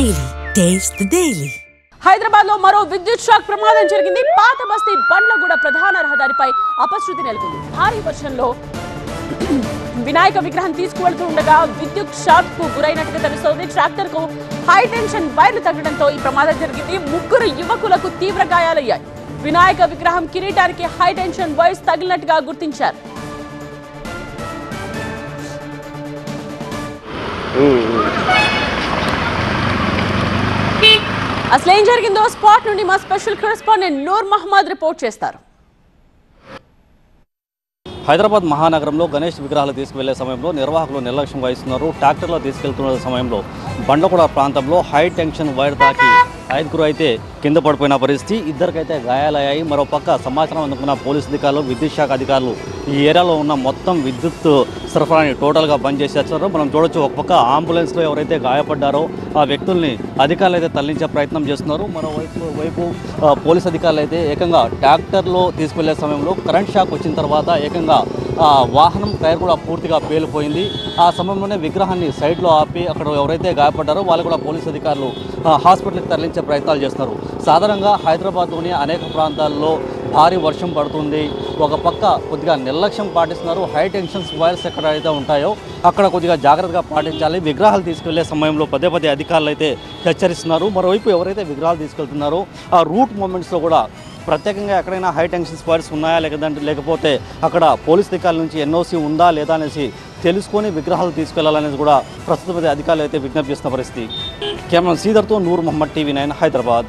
Daily. Taste the Daily. Hyderabad లో మరో విద్యుత్ షాక్ ప్రమాదం జరిగింది. పాత బస్తీ బండ్లగూడ ప్రధాన రహదారిపై అపశృతి నెలకొంది. భారీ వర్షంలో వినాయక విగ్రహం తీసుకువెళ్తుండగా విద్యుత్ షాక్ కు గురైనట్టుగా తెలుస్తోంది. ట్రాక్టర్ కు హై టెన్షన్ వైర్లు తగ్గడంతో ఈ ప్రమాదం జరిగింది. ముగ్గురు యువకులకు తీవ్ర గాయాలయ్యాయి. వినాయక విగ్రహం కిరీటానికి హై టెన్షన్ వైర్స్ తగిలినట్టుగా గుర్తించారు. అసలు ఏం జరిగిందో స్పాట్ నుండి మా special correspondent Noor Mohammed report చేస్తారు. హైదరాబాద్ మహానగరంలో గణేష్ విగ్రహాలు తీసుకువెళ్లే సమయంలో నిర్వాహకులు నిర్లక్ష్యం వహిస్తున్నారు. ట్రాక్టర్లో తీసుకెళ్తున్న సమయంలో బండ్లగూడ ప్రాంతంలో హై టెన్షన్ వైర్ తాకి ఐదుగురు అయితే కింద పడిపోయిన పరిస్థితి. ఇద్దరికైతే గాయాలయ్యాయి. మరోపక్క సమాచారం అందుకున్న పోలీసు అధికారులు, విద్యుత్ శాఖ అధికారులు ఈ ఏరియాలో ఉన్న మొత్తం విద్యుత్ సరఫరాని టోటల్గా బంద్ చేసేస్తారు. మనం చూడొచ్చు, ఒక పక్క అంబులెన్స్లో ఎవరైతే గాయపడ్డారో ఆ వ్యక్తుల్ని అధికారులు అయితే తరలించే ప్రయత్నం చేస్తున్నారు. మరోవైపు పోలీసు అధికారులు అయితే ఏకంగా ట్రాక్టర్లో తీసుకెళ్లే సమయంలో కరెంట్ షాక్ వచ్చిన తర్వాత ఏకంగా వాహనం టైర్ కూడా పూర్తిగా పేలిపోయింది. ఆ సమయంలోనే విగ్రహాన్ని సైడ్లో ఆపి అక్కడ ఎవరైతే గాయపడ్డారో వాళ్ళు కూడా పోలీసు అధికారులు హాస్పిటల్కి తరలించే ప్రయత్నాలు చేస్తున్నారు. సాధారణంగా హైదరాబాద్లోని అనేక ప్రాంతాల్లో భారీ వర్షం పడుతుంది. ఒక పక్క కొద్దిగా నిర్లక్ష్యం పాటిస్తున్నారు. హై టెన్షన్స్ వైర్స్ ఎక్కడైతే ఉంటాయో అక్కడ కొద్దిగా జాగ్రత్తగా పాటించాలి. విగ్రహాలు తీసుకెళ్లే సమయంలో పదే అధికారులు అయితే హెచ్చరిస్తున్నారు. మరోవైపు ఎవరైతే విగ్రహాలు తీసుకెళ్తున్నారో ఆ రూట్ మూమెంట్స్లో కూడా ప్రత్యేకంగా ఎక్కడైనా హై టెన్షన్స్ వైర్స్ ఉన్నాయా లేకపోతే అక్కడ పోలీస్ అధికారుల నుంచి ఎన్ఓసి ఉందా లేదా అనేసి తెలుసుకొని విగ్రహాలు తీసుకెళ్లాలనేది కూడా ప్రస్తుత అధికారులు అయితే విజ్ఞప్తి చేస్తున్న పరిస్థితి. కెమెరా శ్రీధర్తో నూర్ మహమ్మద్, TV9 హైదరాబాద్.